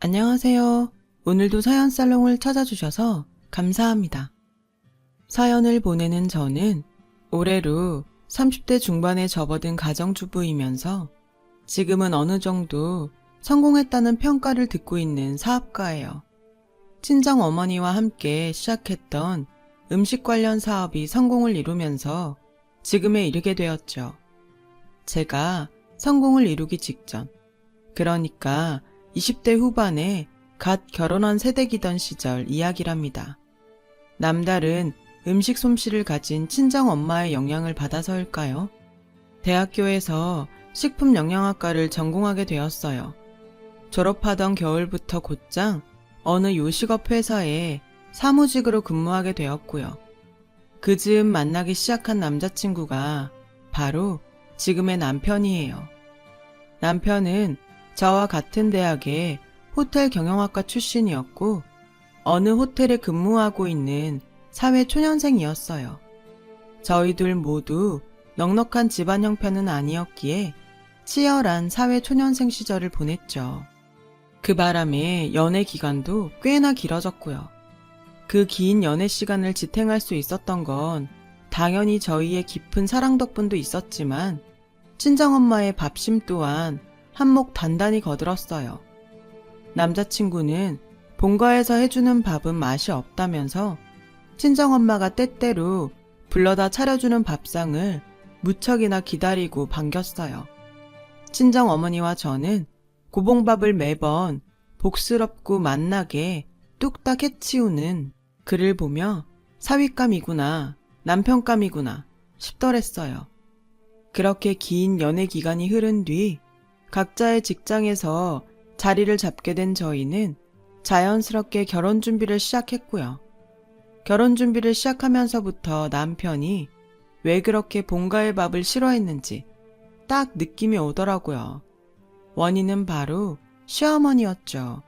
안녕하세요. 오늘도 사연 살롱을 찾아주셔서 감사합니다. 사연을 보내는 저는 올해로 30대 중반에 접어든 가정주부이면서 지금은 어느 정도 성공했다는 평가를 듣고 있는 사업가예요. 친정 어머니와 함께 시작했던 음식 관련 사업이 성공을 이루면서 지금에 이르게 되었죠. 제가 성공을 이루기 직전, 그러니까 20대 후반에 갓 결혼한 세대기던 시절 이야기랍니다. 남다른 음식 솜씨를 가진 친정 엄마의 영향을 받아서일까요? 대학교에서 식품영양학과를 전공하게 되었어요. 졸업하던 겨울부터 곧장 어느 요식업 회사에 사무직으로 근무하게 되었고요. 그 즈음 만나기 시작한 남자친구가 바로 지금의 남편이에요. 남편은 저와 같은 대학의 호텔 경영학과 출신이었고 어느 호텔에 근무하고 있는 사회초년생이었어요. 저희 둘 모두 넉넉한 집안 형편은 아니었기에 치열한 사회초년생 시절을 보냈죠. 그 바람에 연애 기간도 꽤나 길어졌고요. 그 긴 연애 시간을 지탱할 수 있었던 건 당연히 저희의 깊은 사랑 덕분도 있었지만 친정엄마의 밥심 또한 한몫 단단히 거들었어요. 남자친구는 본가에서 해주는 밥은 맛이 없다면서 친정엄마가 때때로 불러다 차려주는 밥상을 무척이나 기다리고 반겼어요. 친정어머니와 저는 고봉밥을 매번 복스럽고 맛나게 뚝딱 해치우는 그를 보며 사윗감이구나, 남편감이구나 싶더랬어요. 그렇게 긴 연애 기간이 흐른 뒤 각자의 직장에서 자리를 잡게 된 저희는 자연스럽게 결혼 준비를 시작했고요. 결혼 준비를 시작하면서부터 남편이 왜 그렇게 본가의 밥을 싫어했는지 딱 느낌이 오더라고요. 원인은 바로 시어머니였죠.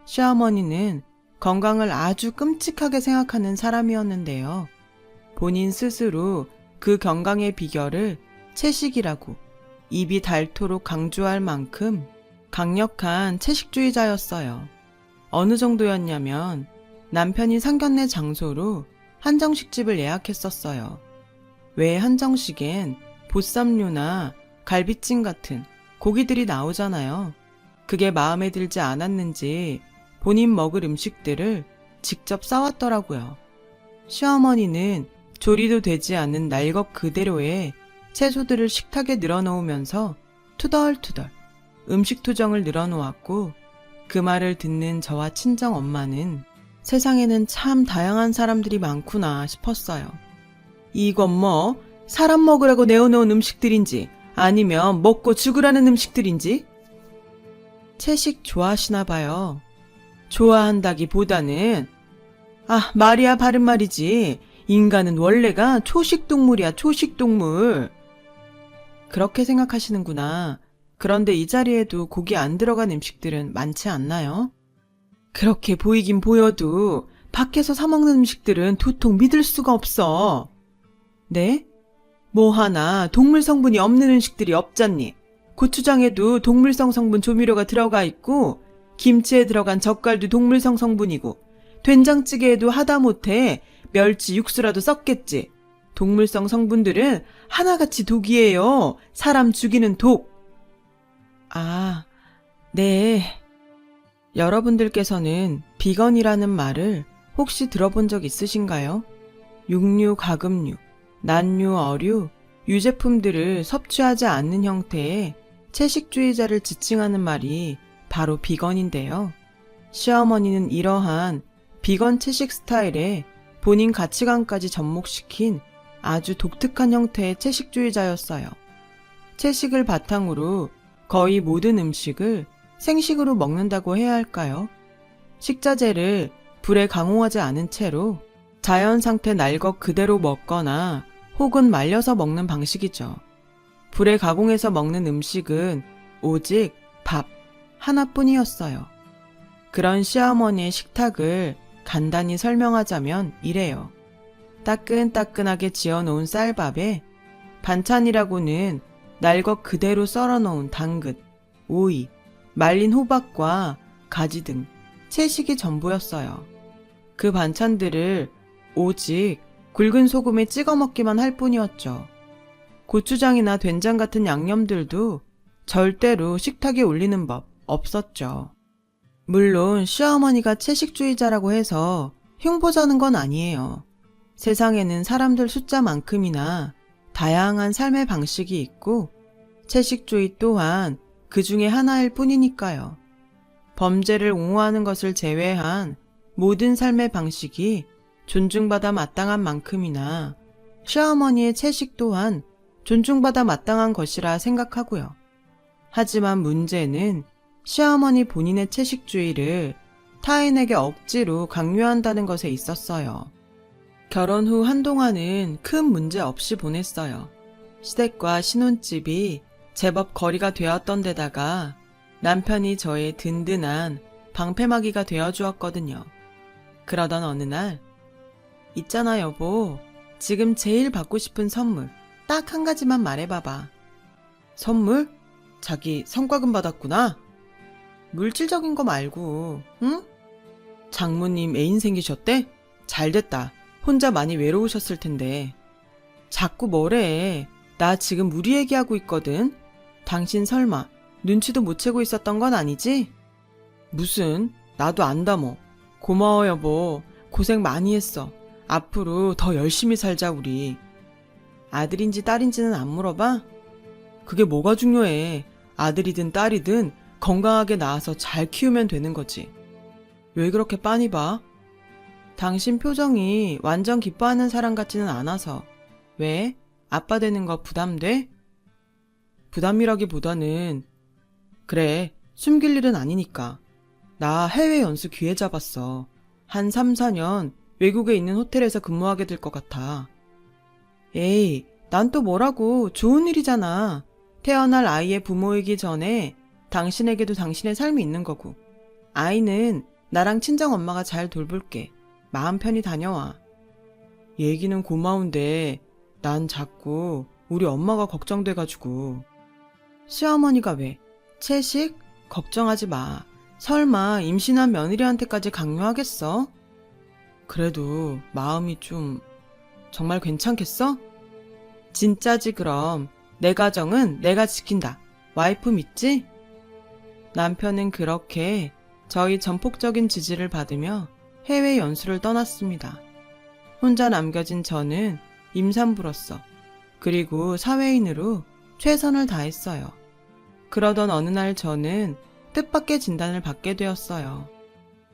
시어머니는 건강을 아주 끔찍하게 생각하는 사람이었는데요. 본인 스스로 그 건강의 비결을 채식이라고 입이 닳도록 강조할 만큼 강력한 채식주의자였어요. 어느 정도였냐면 남편이 상견례 장소로 한정식집을 예약했었어요. 왜 한정식엔 보쌈류나 갈비찜 같은 고기들이 나오잖아요. 그게 마음에 들지 않았는지 본인 먹을 음식들을 직접 싸왔더라고요. 시어머니는 조리도 되지 않은 날것 그대로의 채소들을 식탁에 늘어놓으면서 투덜투덜 음식 투정을 늘어놓았고 그 말을 듣는 저와 친정 엄마는 세상에는 참 다양한 사람들이 많구나 싶었어요. 이건 뭐 사람 먹으라고 내어놓은 음식들인지 아니면 먹고 죽으라는 음식들인지? 채식 좋아하시나 봐요. 좋아한다기보다는 말이야 바른 말이지. 인간은 원래가 초식동물이야 초식동물. 그렇게 생각하시는구나. 그런데 이 자리에도 고기 안 들어간 음식들은 많지 않나요? 그렇게 보이긴 보여도 밖에서 사 먹는 음식들은 도통 믿을 수가 없어. 네? 뭐 하나 동물 성분이 없는 음식들이 없잖니. 고추장에도 동물성 성분 조미료가 들어가 있고 김치에 들어간 젓갈도 동물성 성분이고 된장찌개에도 하다못해 멸치 육수라도 섞겠지. 동물성 성분들은 하나같이 독이에요. 사람 죽이는 독. 네. 여러분들께서는 비건이라는 말을 혹시 들어본 적 있으신가요? 육류, 가금류, 난류, 어류, 유제품들을 섭취하지 않는 형태의 채식주의자를 지칭하는 말이 바로 비건인데요. 시어머니는 이러한 비건 채식 스타일에 본인 가치관까지 접목시킨 아주 독특한 형태의 채식주의자였어요. 채식을 바탕으로 거의 모든 음식을 생식으로 먹는다고 해야 할까요? 식자재를 불에 강호하지 않은 채로 자연 상태 날것 그대로 먹거나 혹은 말려서 먹는 방식이죠. 불에 가공해서 먹는 음식은 오직 밥 하나뿐이었어요. 그런 시어머니의 식탁을 간단히 설명하자면 이래요. 따끈따끈하게 지어놓은 쌀밥에 반찬이라고는 날것 그대로 썰어놓은 당근, 오이, 말린 호박과 가지 등 채식이 전부였어요. 그 반찬들을 오직 굵은 소금에 찍어 먹기만 할 뿐이었죠. 고추장이나 된장 같은 양념들도 절대로 식탁에 올리는 법 없었죠. 물론 시어머니가 채식주의자라고 해서 흉보자는 건 아니에요. 세상에는 사람들 숫자만큼이나 다양한 삶의 방식이 있고 채식주의 또한 그 중에 하나일 뿐이니까요. 범죄를 옹호하는 것을 제외한 모든 삶의 방식이 존중받아 마땅한 만큼이나 시어머니의 채식 또한 존중받아 마땅한 것이라 생각하고요. 하지만 문제는 시어머니 본인의 채식주의를 타인에게 억지로 강요한다는 것에 있었어요. 결혼 후 한동안은 큰 문제 없이 보냈어요. 시댁과 신혼집이 제법 거리가 되었던 데다가 남편이 저의 든든한 방패막이가 되어주었거든요. 그러던 어느 날, 있잖아 여보, 지금 제일 받고 싶은 선물 딱 한 가지만 말해봐봐. 선물? 자기 성과금 받았구나? 물질적인 거 말고, 응? 장모님 애인 생기셨대? 잘됐다. 혼자 많이 외로우셨을 텐데. 자꾸 뭐래. 나 지금 우리 얘기하고 있거든. 당신 설마 눈치도 못 채고 있었던 건 아니지? 무슨, 나도 안다 뭐. 고마워 여보. 고생 많이 했어. 앞으로 더 열심히 살자 우리. 아들인지 딸인지는 안 물어봐? 그게 뭐가 중요해. 아들이든 딸이든 건강하게 낳아서 잘 키우면 되는 거지. 왜 그렇게 빤히 봐? 당신 표정이 완전 기뻐하는 사람 같지는 않아서. 왜? 아빠 되는 거 부담돼? 부담이라기보다는 그래, 숨길 일은 아니니까. 나 해외 연수 기회 잡았어. 한 3, 4년 외국에 있는 호텔에서 근무하게 될 것 같아. 에이, 난 또 뭐라고. 좋은 일이잖아. 태어날 아이의 부모이기 전에 당신에게도 당신의 삶이 있는 거고. 아이는 나랑 친정엄마가 잘 돌볼게. 마음 편히 다녀와. 얘기는 고마운데 난 자꾸 우리 엄마가 걱정돼가지고. 시어머니가 왜? 채식? 걱정하지 마. 설마 임신한 며느리한테까지 강요하겠어? 그래도 마음이 좀... 정말 괜찮겠어? 진짜지 그럼. 내 가정은 내가 지킨다. 와이프 믿지? 남편은 그렇게 저희 전폭적인 지지를 받으며 해외 연수를 떠났습니다. 혼자 남겨진 저는 임산부로서 그리고 사회인으로 최선을 다했어요. 그러던 어느 날 저는 뜻밖의 진단을 받게 되었어요.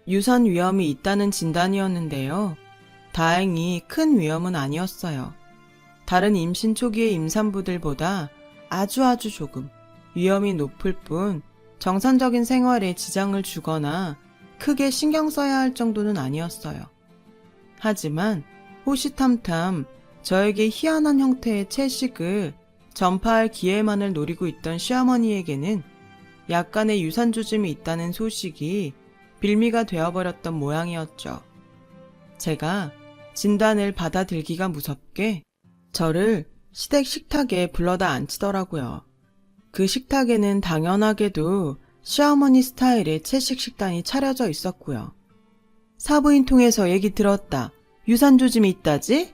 유산 위험이 있다는 진단이었는데요. 다행히 큰 위험은 아니었어요. 다른 임신 초기의 임산부들보다 아주 조금 위험이 높을 뿐 정상적인 생활에 지장을 주거나 크게 신경 써야 할 정도는 아니었어요. 하지만 호시탐탐 저에게 희한한 형태의 채식을 전파할 기회만을 노리고 있던 시어머니에게는 약간의 유산조짐이 있다는 소식이 빌미가 되어버렸던 모양이었죠. 제가 진단을 받아들기가 무섭게 저를 시댁 식탁에 불러다 앉히더라고요. 그 식탁에는 당연하게도 시어머니 스타일의 채식 식단이 차려져 있었고요. 사부인 통해서 얘기 들었다. 유산조짐이 있다지?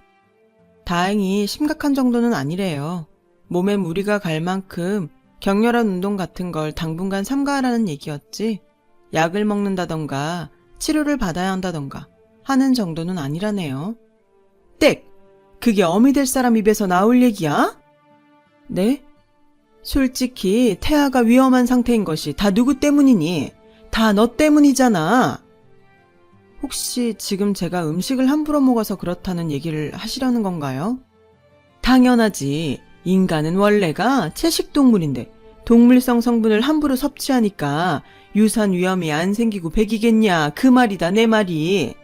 다행히 심각한 정도는 아니래요. 몸에 무리가 갈 만큼 격렬한 운동 같은 걸 당분간 삼가하라는 얘기였지, 약을 먹는다던가 치료를 받아야 한다던가 하는 정도는 아니라네요. 땡! 그게 어미 될 사람 입에서 나올 얘기야? 네? 솔직히 태아가 위험한 상태인 것이 다 누구 때문이니? 다 너 때문이잖아. 혹시 지금 제가 음식을 함부로 먹어서 그렇다는 얘기를 하시려는 건가요? 당연하지. 인간은 원래가 채식동물인데 동물성 성분을 함부로 섭취하니까 유산 위험이 안 생기고 백이겠냐, 그 말이다 내 말이.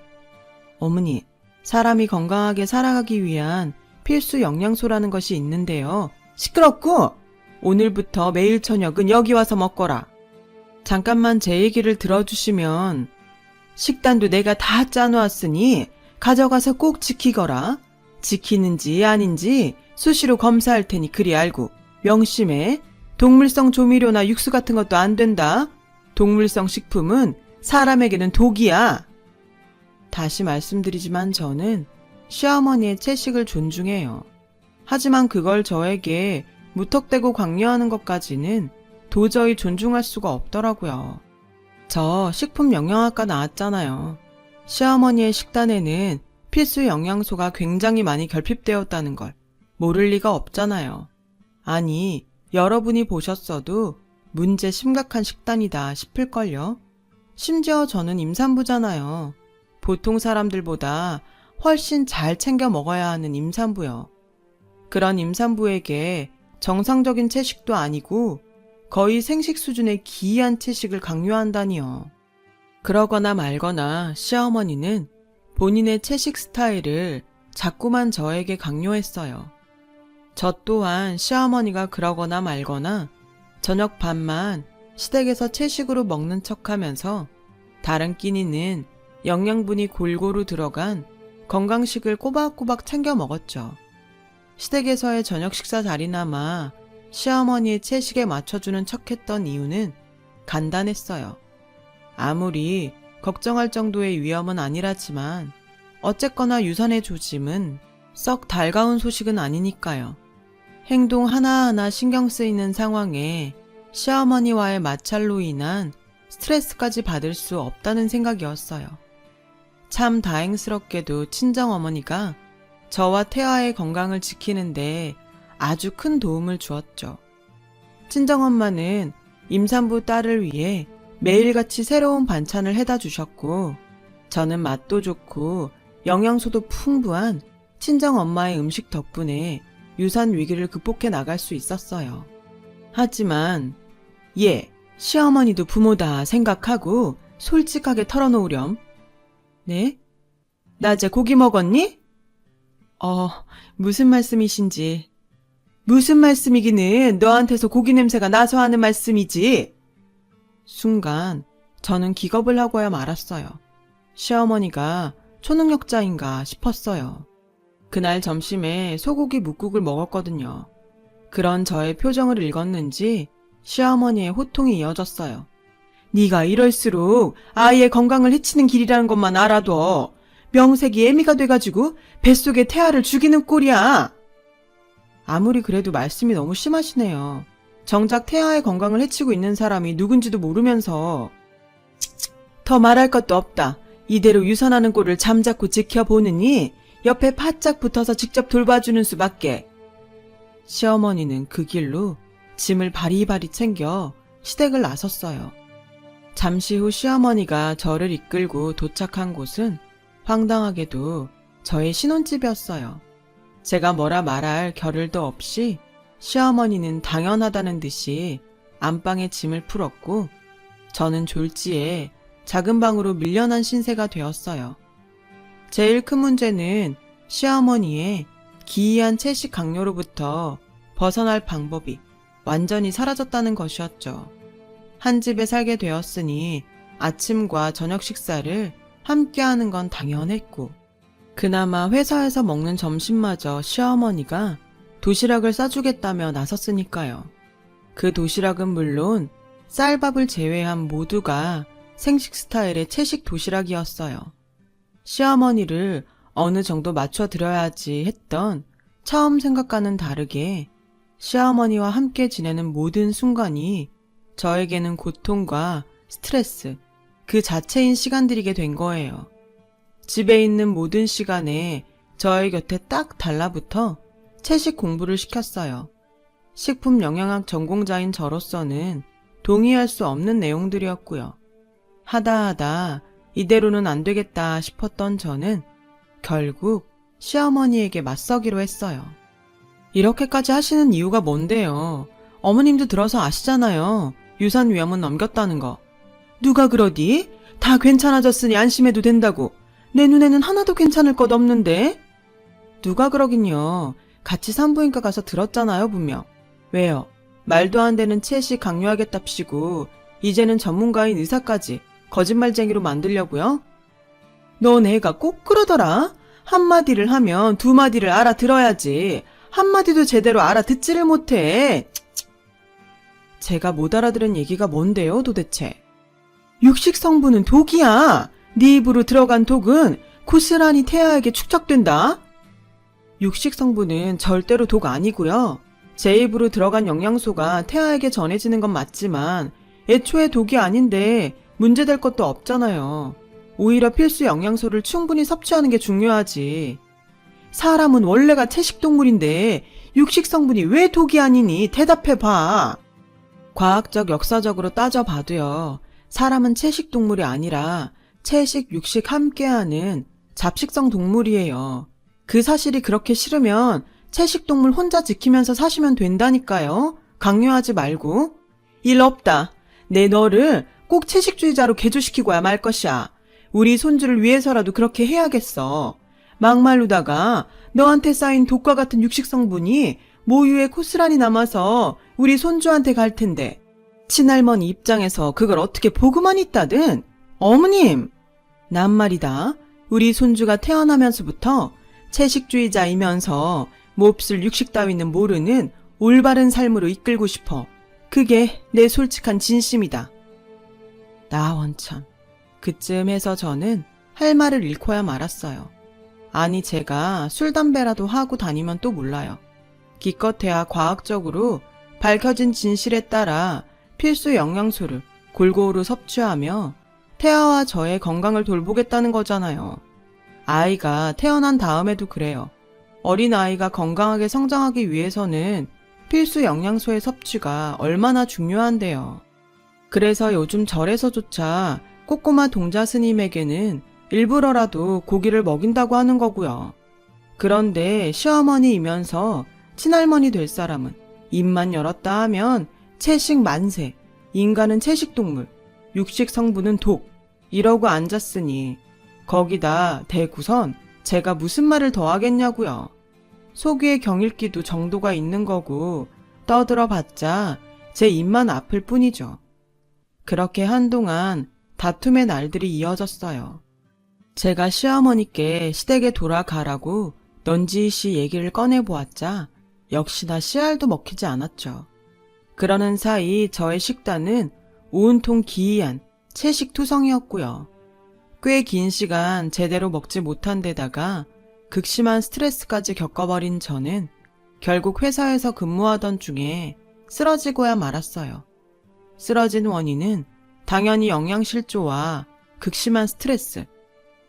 어머니, 사람이 건강하게 살아가기 위한 필수 영양소라는 것이 있는데요. 시끄럽고! 오늘부터 매일 저녁은 여기 와서 먹거라. 잠깐만 제 얘기를 들어주시면, 식단도 내가 다 짜놓았으니 가져가서 꼭 지키거라. 지키는지 아닌지 수시로 검사할 테니 그리 알고. 명심해. 동물성 조미료나 육수 같은 것도 안 된다. 동물성 식품은 사람에게는 독이야. 다시 말씀드리지만 저는 시어머니의 채식을 존중해요. 하지만 그걸 저에게 무턱대고 강요하는 것까지는 도저히 존중할 수가 없더라고요. 저 식품 영양학과 나왔잖아요. 시어머니의 식단에는 필수 영양소가 굉장히 많이 결핍되었다는 걸 모를 리가 없잖아요. 아니, 여러분이 보셨어도 문제 심각한 식단이다 싶을걸요? 심지어 저는 임산부잖아요. 보통 사람들보다 훨씬 잘 챙겨 먹어야 하는 임산부요. 그런 임산부에게 정상적인 채식도 아니고 거의 생식 수준의 기이한 채식을 강요한다니요. 그러거나 말거나 시어머니는 본인의 채식 스타일을 자꾸만 저에게 강요했어요. 저 또한 시어머니가 그러거나 말거나 저녁 밥만 시댁에서 채식으로 먹는 척하면서 다른 끼니는 영양분이 골고루 들어간 건강식을 꼬박꼬박 챙겨 먹었죠. 시댁에서의 저녁 식사 자리나마 시어머니의 채식에 맞춰주는 척했던 이유는 간단했어요. 아무리 걱정할 정도의 위험은 아니라지만 어쨌거나 유산의 조짐은 썩 달가운 소식은 아니니까요. 행동 하나하나 신경 쓰이는 상황에 시어머니와의 마찰로 인한 스트레스까지 받을 수 없다는 생각이었어요. 참 다행스럽게도 친정어머니가 저와 태아의 건강을 지키는데 아주 큰 도움을 주었죠. 친정엄마는 임산부 딸을 위해 매일같이 새로운 반찬을 해다 주셨고, 저는 맛도 좋고 영양소도 풍부한 친정엄마의 음식 덕분에 유산 위기를 극복해 나갈 수 있었어요. 하지만 시어머니도 부모다 생각하고 솔직하게 털어놓으렴. 네? 낮에 고기 먹었니? 무슨 말씀이신지. 무슨 말씀이기는 너한테서 고기 냄새가 나서 하는 말씀이지. 순간 저는 기겁을 하고야 말았어요. 시어머니가 초능력자인가 싶었어요. 그날 점심에 소고기 뭇국을 먹었거든요. 그런 저의 표정을 읽었는지 시어머니의 호통이 이어졌어요. 네가 이럴수록 아이의 건강을 해치는 길이라는 것만 알아둬. 명색이 애미가 돼가지고 뱃속에 태아를 죽이는 꼴이야. 아무리 그래도 말씀이 너무 심하시네요. 정작 태아의 건강을 해치고 있는 사람이 누군지도 모르면서. 더 말할 것도 없다. 이대로 유산하는 꼴을 잠자코 지켜보느니 옆에 바짝 붙어서 직접 돌봐주는 수밖에. 시어머니는 그 길로 짐을 바리바리 챙겨 시댁을 나섰어요. 잠시 후 시어머니가 저를 이끌고 도착한 곳은 황당하게도 저의 신혼집이었어요. 제가 뭐라 말할 겨를도 없이 시어머니는 당연하다는 듯이 안방에 짐을 풀었고, 저는 졸지에 작은 방으로 밀려난 신세가 되었어요. 제일 큰 문제는 시어머니의 기이한 채식 강요로부터 벗어날 방법이 완전히 사라졌다는 것이었죠. 한 집에 살게 되었으니 아침과 저녁 식사를 함께 하는 건 당연했고, 그나마 회사에서 먹는 점심마저 시어머니가 도시락을 싸주겠다며 나섰으니까요. 그 도시락은 물론 쌀밥을 제외한 모두가 생식 스타일의 채식 도시락이었어요. 시어머니를 어느 정도 맞춰드려야지 했던 처음 생각과는 다르게 시어머니와 함께 지내는 모든 순간이 저에게는 고통과 스트레스, 그 자체인 시간들이게 된 거예요. 집에 있는 모든 시간에 저의 곁에 딱 달라붙어 채식 공부를 시켰어요. 식품 영양학 전공자인 저로서는 동의할 수 없는 내용들이었고요. 하다 이대로는 안 되겠다 싶었던 저는 결국 시어머니에게 맞서기로 했어요. 이렇게까지 하시는 이유가 뭔데요? 어머님도 들어서 아시잖아요. 유산 위험은 넘겼다는 거. 누가 그러디? 다 괜찮아졌으니 안심해도 된다고. 내 눈에는 하나도 괜찮을 것 없는데? 누가 그러긴요. 같이 산부인과 가서 들었잖아요, 분명. 왜요? 말도 안 되는 채식 강요하겠답시고 이제는 전문가인 의사까지 거짓말쟁이로 만들려고요? 넌 애가 꼭 그러더라. 한마디를 하면 두마디를 알아들어야지. 한마디도 제대로 알아듣지를 못해. 제가 못 알아들은 얘기가 뭔데요, 도대체? 육식 성분은 독이야. 네 입으로 들어간 독은 고스란히 태아에게 축적된다. 육식 성분은 절대로 독 아니고요. 제 입으로 들어간 영양소가 태아에게 전해지는 건 맞지만 애초에 독이 아닌데 문제될 것도 없잖아요. 오히려 필수 영양소를 충분히 섭취하는 게 중요하지. 사람은 원래가 채식동물인데 육식 성분이 왜 독이 아니니? 대답해봐. 과학적 역사적으로 따져봐도요. 사람은 채식동물이 아니라 채식, 육식 함께하는 잡식성 동물이에요. 그 사실이 그렇게 싫으면 채식동물 혼자 지키면서 사시면 된다니까요. 강요하지 말고. 일 없다. 내 너를 꼭 채식주의자로 개조시키고야 말 것이야. 우리 손주를 위해서라도 그렇게 해야겠어. 막말로다가 너한테 쌓인 독과 같은 육식 성분이 모유에 고스란히 남아서 우리 손주한테 갈 텐데 친할머니 입장에서 그걸 어떻게 보고만 있다든. 어머님! 난 말이다. 우리 손주가 태어나면서부터 채식주의자이면서 몹쓸 육식 따위는 모르는 올바른 삶으로 이끌고 싶어. 그게 내 솔직한 진심이다. 나 원참. 그쯤 해서 저는 할 말을 잃고야 말았어요. 아니 제가 술, 담배라도 하고 다니면 또 몰라요. 기껏해야 과학적으로 밝혀진 진실에 따라 필수 영양소를 골고루 섭취하며 태아와 저의 건강을 돌보겠다는 거잖아요. 아이가 태어난 다음에도 그래요. 어린아이가 건강하게 성장하기 위해서는 필수 영양소의 섭취가 얼마나 중요한데요. 그래서 요즘 절에서조차 꼬꼬마 동자 스님에게는 일부러라도 고기를 먹인다고 하는 거고요. 그런데 시어머니이면서 친할머니 될 사람은 입만 열었다 하면 채식 만세, 인간은 채식동물, 육식 성분은 독, 이러고 앉았으니 거기다 대구선 제가 무슨 말을 더 하겠냐고요. 속 위에 경읽기도 정도가 있는 거고 떠들어봤자 제 입만 아플 뿐이죠. 그렇게 한동안 다툼의 날들이 이어졌어요. 제가 시어머니께 시댁에 돌아가라고 넌지시 얘기를 꺼내보았자 역시나 씨알도 먹히지 않았죠. 그러는 사이 저의 식단은 온통 기이한 채식투성이었고요. 꽤 긴 시간 제대로 먹지 못한 데다가 극심한 스트레스까지 겪어버린 저는 결국 회사에서 근무하던 중에 쓰러지고야 말았어요. 쓰러진 원인은 당연히 영양실조와 극심한 스트레스,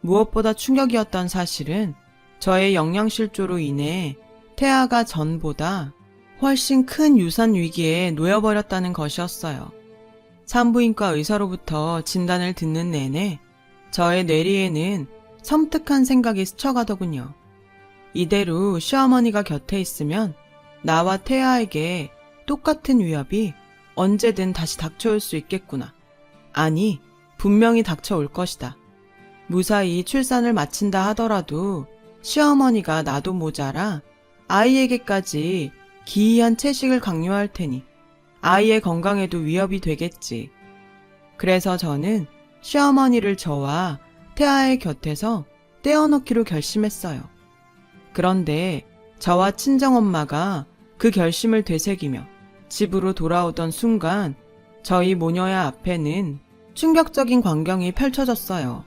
무엇보다 충격이었던 사실은 저의 영양실조로 인해 태아가 전보다 훨씬 큰 유산 위기에 놓여버렸다는 것이었어요. 산부인과 의사로부터 진단을 듣는 내내 저의 뇌리에는 섬뜩한 생각이 스쳐가더군요. 이대로 시어머니가 곁에 있으면 나와 태아에게 똑같은 위협이 언제든 다시 닥쳐올 수 있겠구나. 아니, 분명히 닥쳐올 것이다. 무사히 출산을 마친다 하더라도 시어머니가 나도 모자라 아이에게까지 기이한 채식을 강요할 테니 아이의 건강에도 위협이 되겠지. 그래서 저는 시어머니를 저와 태아의 곁에서 떼어놓기로 결심했어요. 그런데 저와 친정엄마가 그 결심을 되새기며 집으로 돌아오던 순간 저희 모녀야 앞에는 충격적인 광경이 펼쳐졌어요.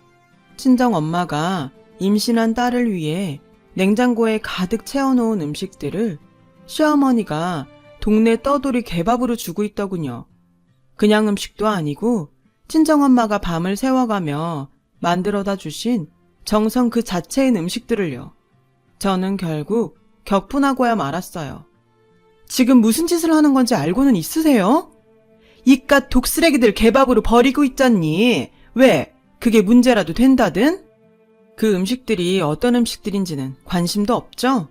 친정엄마가 임신한 딸을 위해 냉장고에 가득 채워놓은 음식들을 시어머니가 동네 떠돌이 개밥으로 주고 있더군요. 그냥 음식도 아니고 친정엄마가 밤을 새워가며 만들어다 주신 정성 그 자체인 음식들을요. 저는 결국 격분하고야 말았어요. 지금 무슨 짓을 하는 건지 알고는 있으세요? 이깟 독쓰레기들 개밥으로 버리고 있잖니. 왜? 그게 문제라도 된다든? 그 음식들이 어떤 음식들인지는 관심도 없죠?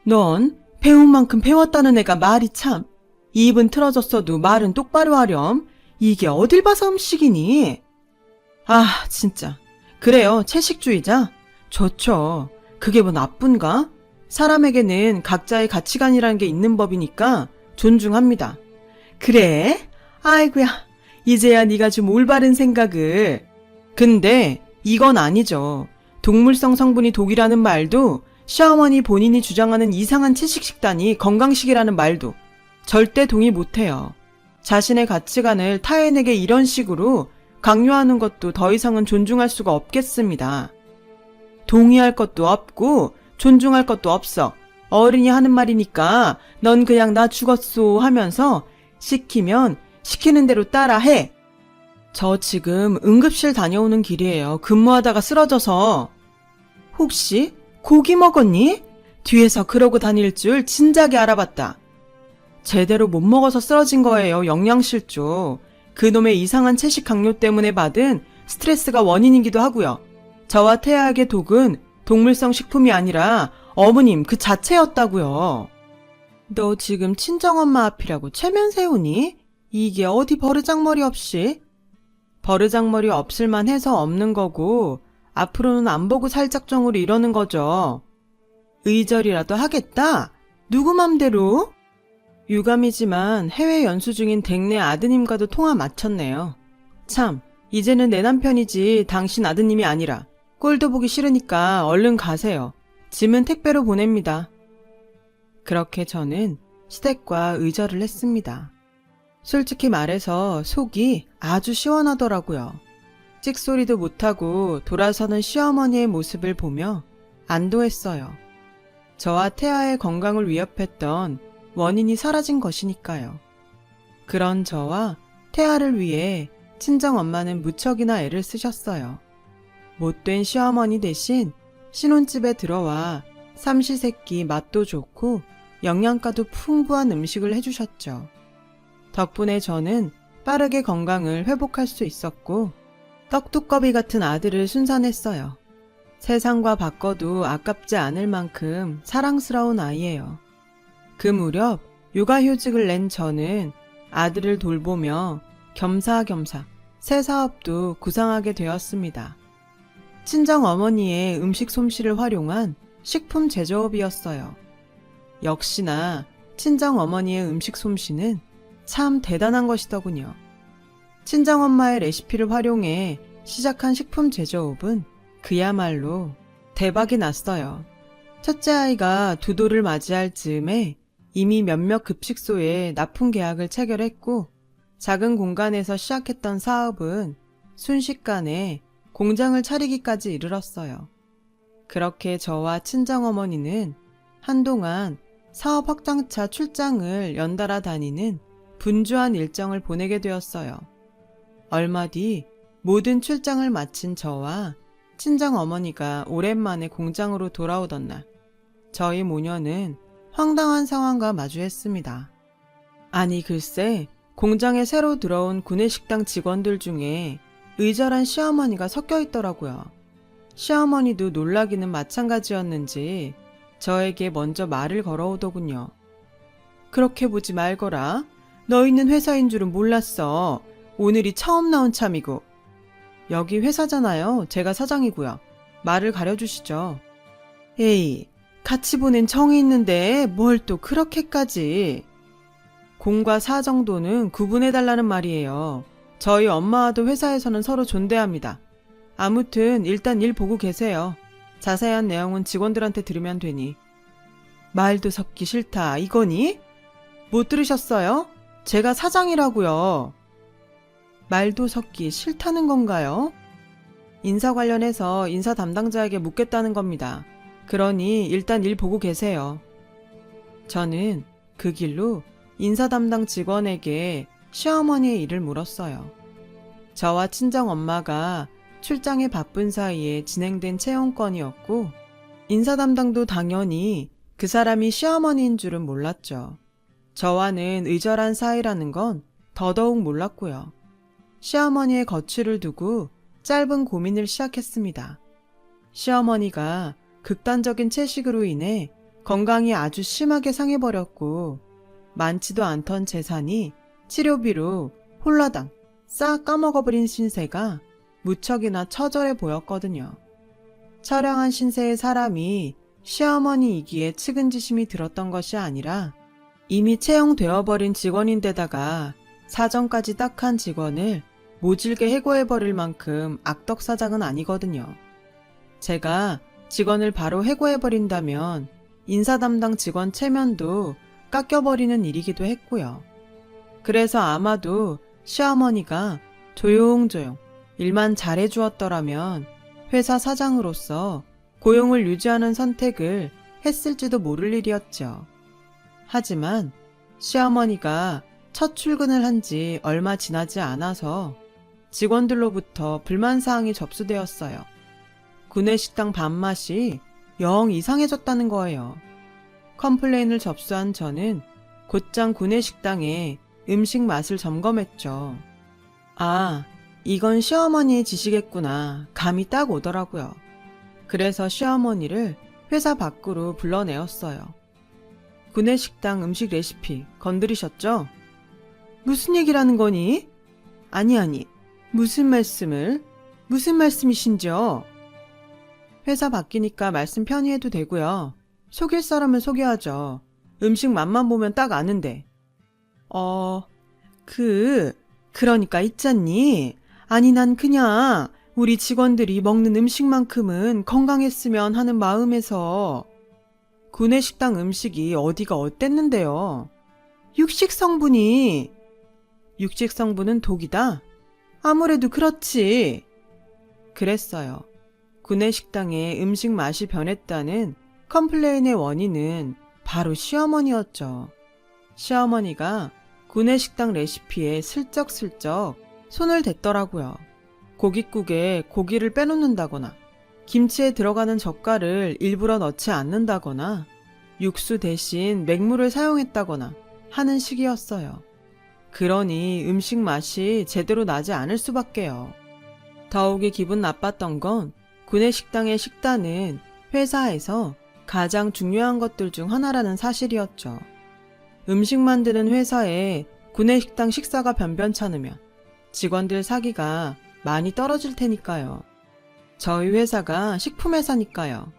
넌 배운 만큼 배웠다는 애가 말이 참. 입은 틀어졌어도 말은 똑바로 하렴. 이게 어딜 봐서 음식이니? 아, 진짜. 그래요, 채식주의자? 좋죠. 그게 뭐 나쁜가? 사람에게는 각자의 가치관이라는 게 있는 법이니까 존중합니다. 그래? 아이고야, 이제야 네가 좀 올바른 생각을. 근데 이건 아니죠. 동물성 성분이 독이라는 말도 시어머니 본인이 주장하는 이상한 채식 식단이 건강식이라는 말도 절대 동의 못해요. 자신의 가치관을 타인에게 이런 식으로 강요하는 것도 더 이상은 존중할 수가 없겠습니다. 동의할 것도 없고 존중할 것도 없어. 어른이 하는 말이니까 넌 그냥 나 죽었소 하면서 시키면 시키는 대로 따라해. 저 지금 응급실 다녀오는 길이에요. 근무하다가 쓰러져서. 혹시 고기 먹었니? 뒤에서 그러고 다닐 줄 진작에 알아봤다. 제대로 못 먹어서 쓰러진 거예요. 영양실조. 그놈의 이상한 채식 강요 때문에 받은 스트레스가 원인이기도 하고요. 저와 태아에게 독은 동물성 식품이 아니라 어머님 그 자체였다고요. 너 지금 친정엄마 앞이라고 체면 세우니? 이게 어디 버르장머리 없이? 버르장머리 없을만 해서 없는 거고 앞으로는 안 보고 살 작정으로 이러는 거죠. 의절이라도 하겠다? 누구 맘대로? 유감이지만 해외 연수 중인 댁내 아드님과도 통화 마쳤네요. 참, 이제는 내 남편이지 당신 아드님이 아니라. 꼴도 보기 싫으니까 얼른 가세요. 짐은 택배로 보냅니다. 그렇게 저는 시댁과 의절을 했습니다. 솔직히 말해서 속이 아주 시원하더라고요. 찍소리도 못하고 돌아서는 시어머니의 모습을 보며 안도했어요. 저와 태아의 건강을 위협했던 원인이 사라진 것이니까요. 그런 저와 태아를 위해 친정엄마는 무척이나 애를 쓰셨어요. 못된 시어머니 대신 신혼집에 들어와 삼시세끼 맛도 좋고 영양가도 풍부한 음식을 해주셨죠. 덕분에 저는 빠르게 건강을 회복할 수 있었고 떡두꺼비 같은 아들을 순산했어요. 세상과 바꿔도 아깝지 않을 만큼 사랑스러운 아이예요. 그 무렵 육아휴직을 낸 저는 아들을 돌보며 겸사겸사 새 사업도 구상하게 되었습니다. 친정어머니의 음식 솜씨를 활용한 식품 제조업이었어요. 역시나 친정어머니의 음식 솜씨는 참 대단한 것이더군요. 친정엄마의 레시피를 활용해 시작한 식품 제조업은 그야말로 대박이 났어요. 첫째 아이가 2돌을 맞이할 즈음에 이미 몇몇 급식소에 납품 계약을 체결했고 작은 공간에서 시작했던 사업은 순식간에 공장을 차리기까지 이르렀어요. 그렇게 저와 친정어머니는 한동안 사업 확장차 출장을 연달아 다니는 분주한 일정을 보내게 되었어요. 얼마 뒤 모든 출장을 마친 저와 친정어머니가 오랜만에 공장으로 돌아오던 날, 저희 모녀는 황당한 상황과 마주했습니다. 아니 글쎄, 공장에 새로 들어온 구내식당 직원들 중에 의절한 시어머니가 섞여 있더라고요. 시어머니도 놀라기는 마찬가지였는지 저에게 먼저 말을 걸어오더군요. 그렇게 보지 말거라. 너 있는 회사인 줄은 몰랐어. 오늘이 처음 나온 참이고. 여기 회사잖아요. 제가 사장이고요. 말을 가려주시죠. 에이, 같이 보낸 정이 있는데 뭘 또 그렇게까지. 공과 사 정도는 구분해달라는 말이에요. 저희 엄마와도 회사에서는 서로 존대합니다. 아무튼 일단 일 보고 계세요. 자세한 내용은 직원들한테 들으면 되니. 말도 섞기 싫다 이거니? 못 들으셨어요? 제가 사장이라고요. 말도 섞기 싫다는 건가요? 인사 관련해서 인사 담당자에게 묻겠다는 겁니다. 그러니 일단 일 보고 계세요. 저는 그 길로 인사 담당 직원에게 시어머니의 일을 물었어요. 저와 친정엄마가 출장에 바쁜 사이에 진행된 채용건이었고 인사 담당도 당연히 그 사람이 시어머니인 줄은 몰랐죠. 저와는 의절한 사이라는 건 더더욱 몰랐고요. 시어머니의 거취를 두고 짧은 고민을 시작했습니다. 시어머니가 극단적인 채식으로 인해 건강이 아주 심하게 상해버렸고 많지도 않던 재산이 치료비로 홀라당 싹 까먹어버린 신세가 무척이나 처절해 보였거든요. 처량한 신세의 사람이 시어머니이기에 측은지심이 들었던 것이 아니라 이미 채용되어버린 직원인데다가 사정까지 딱한 직원을 모질게 해고해버릴 만큼 악덕사장은 아니거든요. 제가 직원을 바로 해고해버린다면 인사 담당 직원 체면도 깎여버리는 일이기도 했고요. 그래서 아마도 시어머니가 조용조용 일만 잘해주었더라면 회사 사장으로서 고용을 유지하는 선택을 했을지도 모를 일이었죠. 하지만 시어머니가 첫 출근을 한 지 얼마 지나지 않아서 직원들로부터 불만사항이 접수되었어요. 구내식당 밥맛이 영 이상해졌다는 거예요. 컴플레인을 접수한 저는 곧장 구내식당의 음식 맛을 점검했죠. 아, 이건 시어머니의 지시겠구나. 감이 딱 오더라고요. 그래서 시어머니를 회사 밖으로 불러내었어요. 구내식당 음식 레시피 건드리셨죠? 무슨 얘기라는 거니? 아니, 무슨 말씀이신지요? 회사 바뀌니까 말씀 편히 해도 되고요. 속일 사람은 속여야죠. 음식 맛만 보면 딱 아는데. 그러니까 있잖니. 아니, 난 그냥 우리 직원들이 먹는 음식만큼은 건강했으면 하는 마음에서. 구내식당 음식이 어디가 어땠는데요? 육식 성분은 독이다? 아무래도 그렇지. 그랬어요. 구내식당의 음식 맛이 변했다는 컴플레인의 원인은 바로 시어머니였죠. 시어머니가 구내식당 레시피에 슬쩍슬쩍 손을 댔더라고요. 고깃국에 고기를 빼놓는다거나 김치에 들어가는 젓갈을 일부러 넣지 않는다거나 육수 대신 맹물을 사용했다거나 하는 식이었어요. 그러니 음식 맛이 제대로 나지 않을 수밖에요. 더욱이 기분 나빴던 건 구내식당의 식단은 회사에서 가장 중요한 것들 중 하나라는 사실이었죠. 음식 만드는 회사에 구내식당 식사가 변변찮으면 직원들 사기가 많이 떨어질 테니까요. 저희 회사가 식품회사니까요.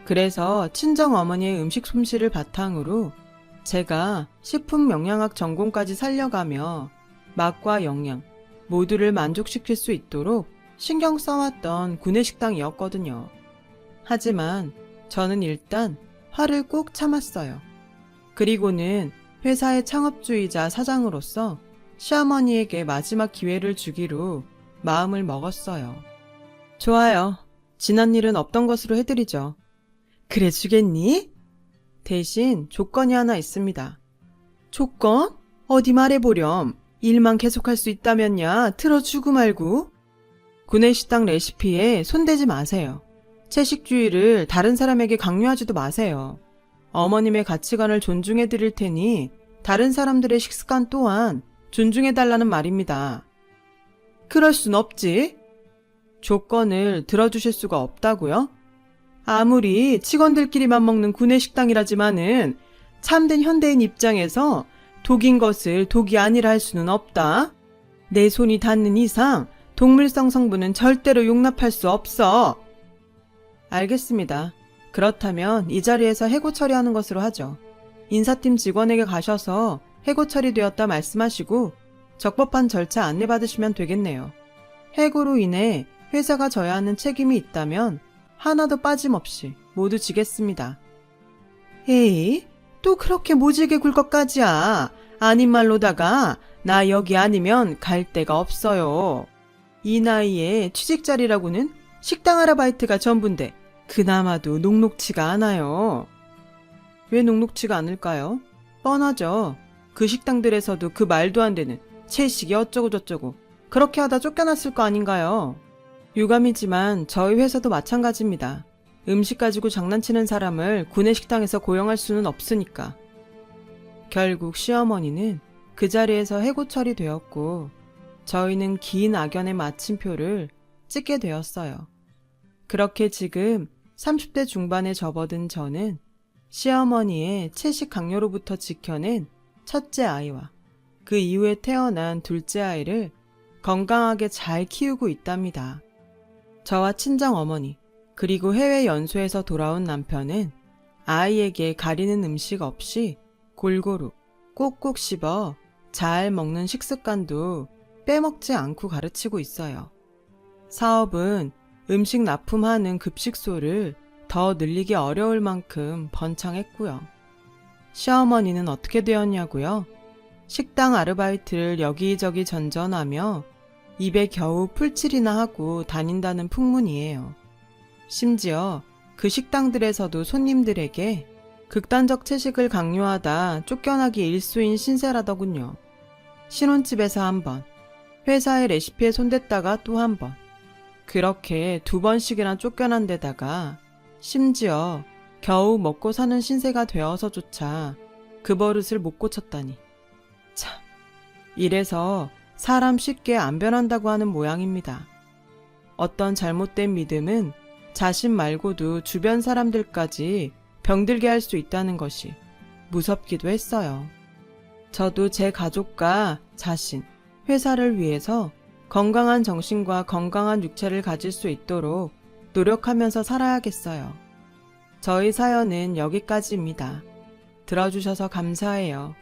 그래서 친정어머니의 음식 솜씨를 바탕으로 제가 식품영양학 전공까지 살려가며 맛과 영양 모두를 만족시킬 수 있도록 신경 써왔던 구내식당이었거든요. 하지만 저는 일단 화를 꾹 참았어요. 그리고는 회사의 창업주이자 사장으로서 시어머니에게 마지막 기회를 주기로 마음을 먹었어요. 좋아요. 지난 일은 없던 것으로 해드리죠. 그래 주겠니? 대신 조건이 하나 있습니다. 조건? 어디 말해보렴. 일만 계속할 수 있다면야 틀어주고 말고. 구내식당 레시피에 손대지 마세요. 채식주의를 다른 사람에게 강요하지도 마세요. 어머님의 가치관을 존중해 드릴 테니 다른 사람들의 식습관 또한 존중해 달라는 말입니다. 그럴 순 없지. 조건을 들어주실 수가 없다고요? 아무리 직원들끼리만 먹는 구내식당이라지만은 참된 현대인 입장에서 독인 것을 독이 아니라 할 수는 없다. 내 손이 닿는 이상 동물성 성분은 절대로 용납할 수 없어. 알겠습니다. 그렇다면 이 자리에서 해고 처리하는 것으로 하죠. 인사팀 직원에게 가셔서 해고 처리되었다 말씀하시고 적법한 절차 안내받으시면 되겠네요. 해고로 인해 회사가 져야 하는 책임이 있다면 하나도 빠짐없이 모두 지겠습니다. 에이, 또 그렇게 모질게 굴 것까지야. 아닌 말로다가 나 여기 아니면 갈 데가 없어요. 이 나이에 취직 자리라고는 식당 아르바이트가 전부인데 그나마도 녹록치가 않아요. 왜 녹록치가 않을까요? 뻔하죠. 그 식당들에서도 그 말도 안 되는 채식이 어쩌고저쩌고 그렇게 하다 쫓겨났을 거 아닌가요? 유감이지만 저희 회사도 마찬가지입니다. 음식 가지고 장난치는 사람을 구내식당에서 고용할 수는 없으니까. 결국 시어머니는 그 자리에서 해고 처리되었고 저희는 긴 악연의 마침표를 찍게 되었어요. 그렇게 지금 30대 중반에 접어든 저는 시어머니의 채식 강요로부터 지켜낸 첫째 아이와 그 이후에 태어난 둘째 아이를 건강하게 잘 키우고 있답니다. 저와 친정어머니 그리고 해외 연수에서 돌아온 남편은 아이에게 가리는 음식 없이 골고루 꼭꼭 씹어 잘 먹는 식습관도 빼먹지 않고 가르치고 있어요. 사업은 음식 납품하는 급식소를 더 늘리기 어려울 만큼 번창했고요. 시어머니는 어떻게 되었냐고요? 식당 아르바이트를 여기저기 전전하며 입에 겨우 풀칠이나 하고 다닌다는 풍문이에요. 심지어 그 식당들에서도 손님들에게 극단적 채식을 강요하다 쫓겨나기 일쑤인 신세라더군요. 신혼집에서 한 번, 회사의 레시피에 손댔다가 또 한 번, 그렇게 2번씩이나 쫓겨난 데다가 심지어 겨우 먹고 사는 신세가 되어서조차 그 버릇을 못 고쳤다니. 참, 이래서 사람 쉽게 안 변한다고 하는 모양입니다. 어떤 잘못된 믿음은 자신 말고도 주변 사람들까지 병들게 할 수 있다는 것이 무섭기도 했어요. 저도 제 가족과 자신, 회사를 위해서 건강한 정신과 건강한 육체를 가질 수 있도록 노력하면서 살아야겠어요. 저희 사연은 여기까지입니다. 들어주셔서 감사해요.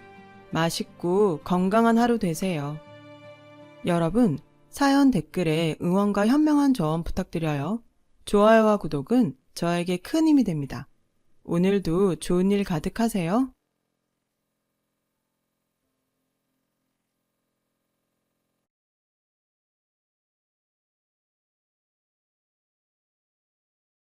맛있고 건강한 하루 되세요. 여러분, 사연 댓글에 응원과 현명한 조언 부탁드려요. 좋아요와 구독은 저에게 큰 힘이 됩니다. 오늘도 좋은 일 가득하세요.